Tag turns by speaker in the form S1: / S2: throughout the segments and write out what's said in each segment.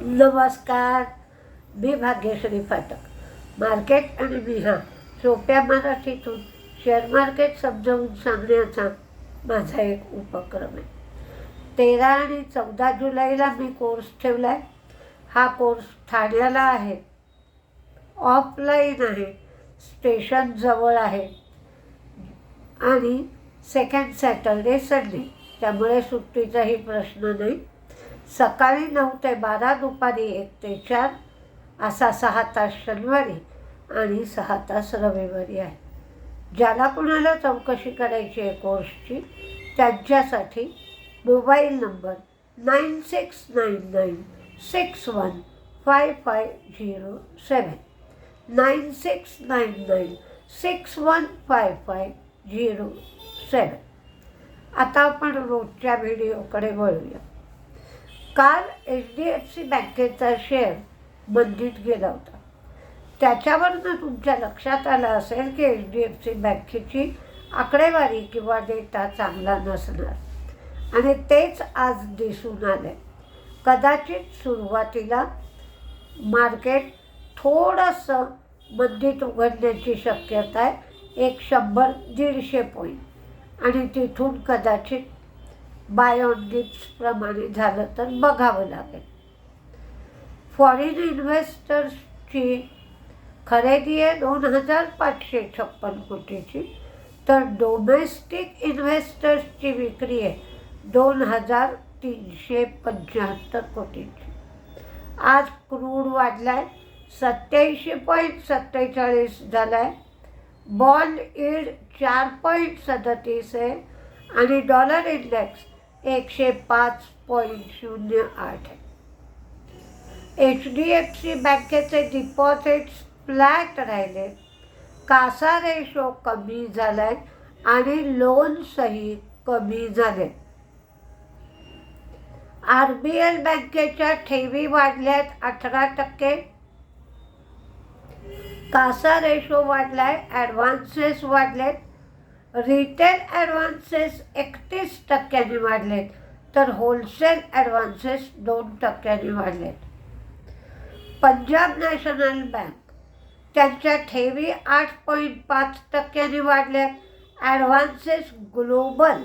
S1: नमस्कार, मी भाग्यश्री फाटक. मार्केट आणि मी सोप्या मराठीतून शेअर मार्केट समजावून सांगण्याचा माझा एक उपक्रम आहे. 13 आणि 14 जुलैला मी कोर्स ठेवला आहे. हा कोर्स ठाण्याला आहे, ऑफलाईन आहे, स्टेशन जवळ आहे आणि सेकंड सॅटर्डे संडे, त्यामुळे सुट्टीचाही प्रश्न नाही. सकाळी 9 ते 12, दुपारी 1 ते 4 असा 6 तास शनिवारी आणि 6 तास रविवारी आहे. ज्याला कुणाला चौकशी करायची आहे कोर्सची त्यांच्यासाठी मोबाईल नंबर 9699615507 9699615507. आता आपण रोजच्या व्हिडिओकडे वळूया. काल HDFC बँकेचा शेअर मंदीत गेला होता. त्याच्यावरनं तुमच्या लक्षात आलं असेल की HDFC बँकेची आकडेवारी किंवा डेटा चांगला नसणार आणि तेच आज दिसून आले. कदाचित सुरुवातीला मार्केट थोडंसं मंदीत उघडण्याची शक्यता आहे, 100-150 पॉईंट, आणि तिथून कदाचित बाय ऑन डिप्स प्रमाणे झालं तर बघावं लागेल. फॉरेन इन्व्हेस्टर्सची खरेदी आहे 2556 कोटीची, तर डोमेस्टिक इन्व्हेस्टर्सची विक्री आहे 2375 कोटीची. आज क्रूड वाढला आहे, 87.47 झाला आहे. बॉन्ड यील्ड 4.37 आहे आणि डॉलर इंडेक्स 105.08 आहे. HDFC बँकेचे डिपॉझिट्स फ्लॅट राहिले, कासा रेशो कमी झाला आहे आणि लोन्सही कमी झाले. RBL बँकेच्या ठेवी वाढल्यात 18%, कासा रेशो वाढलाय, ॲडव्हान्सेस वाढलेत. रिटेल ॲडव्हान्सेस 31% वाढलेत, तर होलसेल ॲडव्हान्सेस 2% वाढलेत. पंजाब नॅशनल बँक त्यांच्या ठेवी 8.5% वाढल्यात, ॲडव्हान्सेस ग्लोबल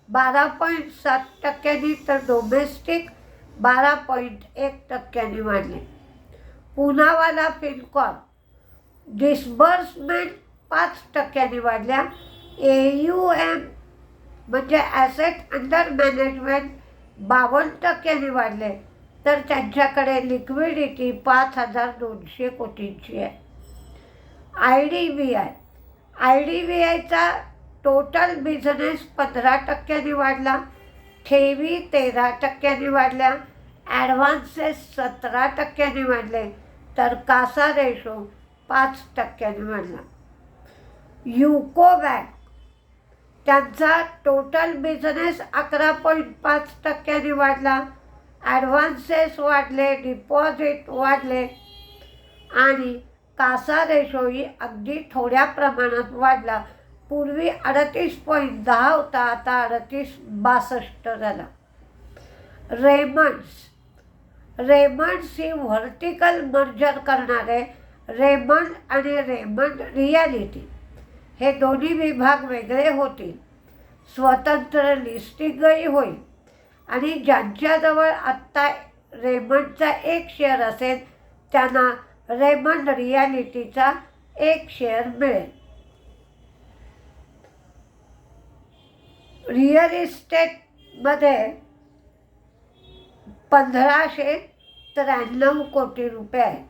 S1: 12.7%, तर डोमेस्टिक 12.1% वाढले. पुनावाला फिनकॉर्प डिस्बर्समेंट 5% वाढल्या. AUM म्हणजे ॲसेट अंडर मॅनेजमेंट 52% वाढले, तर त्यांच्याकडे लिक्विडिटी 5200 कोटींची आहे. IDBIचा टोटल बिझनेस 15% वाढला, ठेवी 13% वाढल्या, ॲडव्हान्सेस 17% वाढले, तर कासा रेशो 5% वाढला. युको बँक त्यांचा टोटल बिझनेस 11.5% वाढला, ॲडव्हान्सेस वाढले, डिपॉझिट वाढले आणि कासा रेशोही अगदी थोड्या प्रमाणात वाढला. पूर्वी 38.10 होता, आता 38.62 झाला. रेमंड्स ही व्हर्टिकल मर्जर करणारे रेमंड आणि रेमंड रियालिटी हे दोन्ही विभाग वेगळे होतील. स्वतंत्र लिस्टिंगही होईल आणि ज्यांच्याजवळ आत्ता रेमंडचा 1 शेअर असेल त्यांना रेमंड रियालिटीचा 1 शेअर मिळेल. रिअल इस्टेटमध्ये 1593 कोटी रुपये आहेत.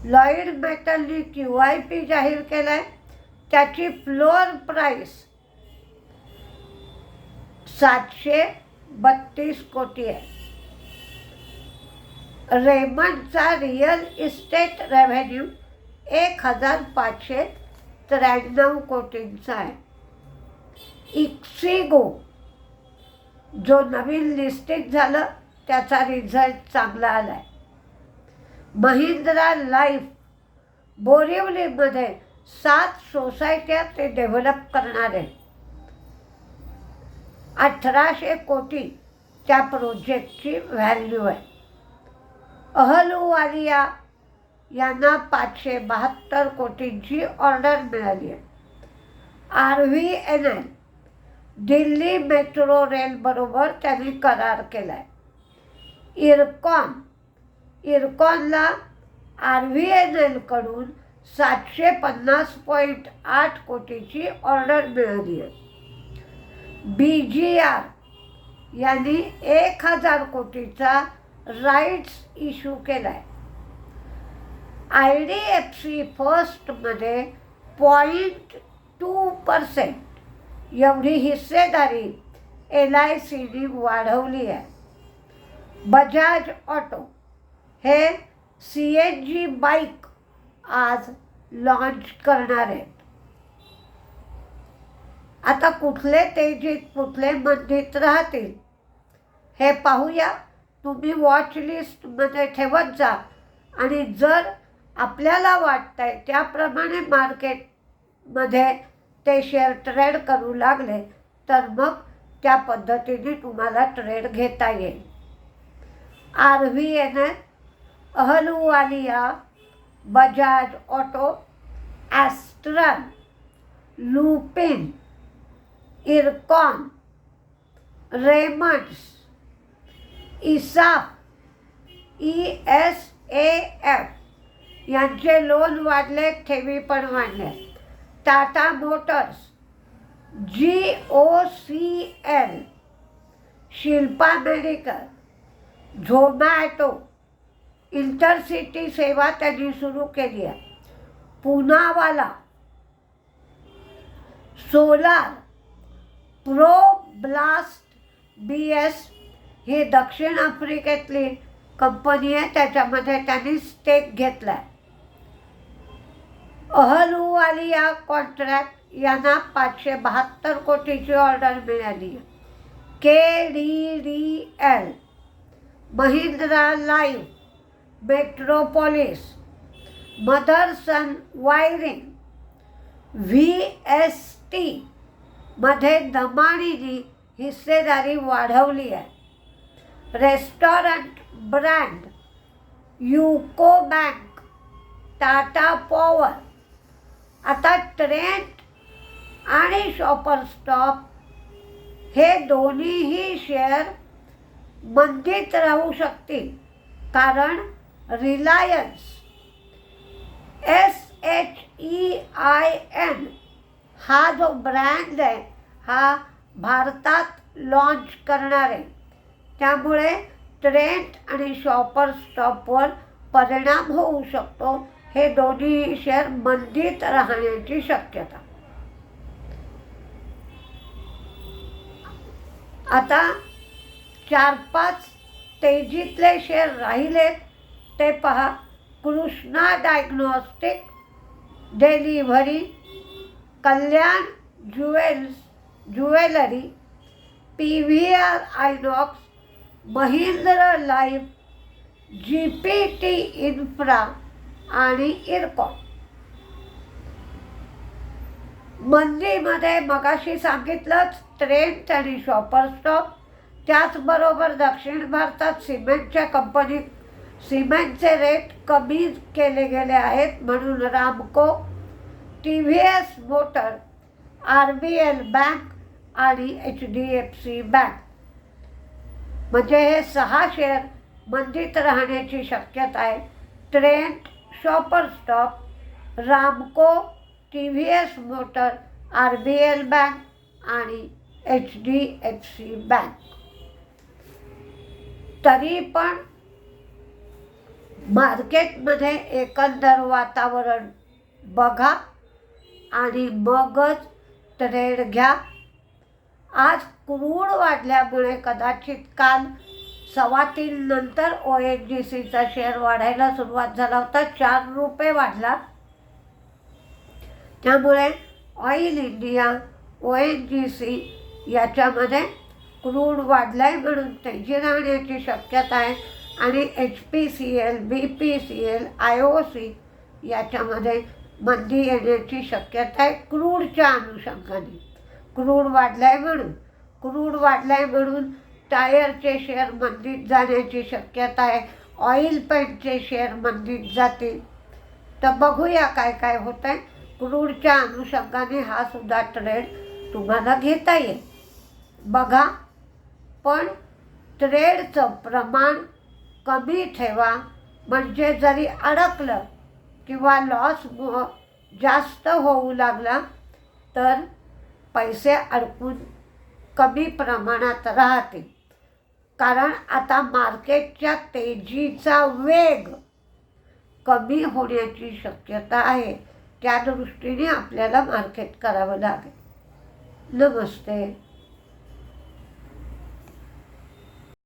S1: लॉईड मेटलनी QIP जाहीर केला आहे. त्याची फ्लोअर प्राईस 732 कोटी आहे. रेमंडचा रिअल इस्टेट रेव्हेन्यू 1593 कोटींचा आहे. इक्सिगो जो नवीन लिस्टिंग झालं त्याचा रिझल्ट चांगला आला आहे. महिंद्रा लाईफ बोरिवलीमध्ये 7 सोसायट्या ते डेव्हलप करणार आहे. 1800 कोटी त्या प्रोजेक्टची व्हॅल्यू आहे. अहलुवालिया यांना 572 कोटींची ऑर्डर मिळाली आहे. RVNL दिल्ली मेट्रो रेलबरोबर त्यांनी करार केला आहे. इरकॉनला RVNLकडून 750.8 कोटीची ऑर्डर मिळाली आहे. BGR यांनी 1000 कोटीचा राईट्स इश्यू केला आहे. IDFC फर्स्टमध्ये 0.2% एवढी हिस्सेदारी LICने वाढवली आहे. बजाज ऑटो हे CNG बाईक आज लॉन्च करणार आहेत. आता कुठले तेजीत कुठले मंदीत राहतील हे पाहूया. तुम्ही वॉच लिस्टमध्ये ठेवत जा आणि जर आपल्याला वाटतंय त्याप्रमाणे मार्केटमध्ये ते शेअर ट्रेड करू लागले तर मग त्या पद्धतीने तुम्हाला ट्रेड घेता येईल. RVNL, Ahluwalia, Bajaj Auto, Astral, Lupin, Ircon, Raymonds, ESAF, ESAF यांचे लोन वाढले, ठेवी पण वाढले. Tata Motors, GOCL, Shilpa Medical, Zomato, intercity सेवा त्यांनी सुरू केली आहे. Poonawalla, Solar, pro blast BS ही दक्षिण आफ्रिकेतली कंपनी आहे, त्याच्यामध्ये त्यांनी स्टेक घेतला आहे. अहलुवालिया कॉन्ट्रॅक्ट यांना 572 कोटीची ऑर्डर मिळाली आहे. KDDL, Mahindra life, metropolis, Motherson wiring, VST मध्ये दमानीने हिस्सेदारी वाढवली आहे. Restaurant brand, UCO bank, Tata power. आता ट्रेंट आणि शॉपर स्टॉप हे दोन्हीही शेअर मंदीत राहू शकतील, कारण रिलायन्स SHEIN हा जो ब्रँड आहे हा भारतात लॉन्च करणार आहे. त्यामुळे ट्रेंट आणि शॉपर स्टॉपवर परिणाम होऊ शकतो. हे दोन्ही शेअर मंदीत राहण्याची शक्यता. आता 4-5 तेजीतले शेअर राहिलेत ते पहा. Krishna Diagnostic, Delhivery, Kalyan Jewellery, PVR Inox, Mahindra Life, GPT Infra आणि इरकॉन. मंदीमध्ये मगाशी सांगितलंच ट्रेंट आणि शॉपर स्टॉप. त्याचबरोबर दक्षिण भारतात सिमेंटचे रेट कमी केले गेले आहेत, म्हणून रामको, TVS मोटर, RBL बँक आणि HDFC बँक म्हणजे हे 6 शेअर मंदीत राहण्याची शक्यता आहे. ट्रेंट, शॉपर स्टॉप, रामको, TVS मोटर, RBL बँक आणि HDFC बँक. तरी पण मार्केटमध्ये एकंदर वातावरण बघा आणि मगच ट्रेड घ्या. आज क्रूड वाढल्यामुळे कदाचित काल 3:15 नंतर ONGCचा शेअर वाढायला सुरुवात झाला होता. 4 रुपये वाढला. त्यामुळे ऑइल इंडिया, ONGC याच्यामध्ये क्रूड वाढलाय म्हणून तेजी राहण्याची शक्यता आहे. आणि HPCL, BPCL, IOC याच्यामध्ये मंदी येण्याची शक्यता आहे क्रूडच्या अनुषंगाने. क्रूड वाढलाय म्हणून टायरचे शेअर मंदीत जाण्याची शक्यता आहे, ऑइल पेंटचे शेअर मंदीत जातील. तर बघूया काय काय होतं आहे. क्रूडच्या अनुषंगाने हा सुद्धा ट्रेड तुम्हाला घेता येईल. बघा, पण ट्रेडचं प्रमाण कमी ठेवा, म्हणजे जरी अडकलं किंवा लॉस जास्त होऊ लागला तर पैसे अडकून कमी प्रमाणात राहतील. कारण आता मार्केटच्या तेजीचा वेग कमी होण्याची शक्यता आहे. त्या दृष्टीने आपल्याला मार्केट करावं लागेल. नमस्ते.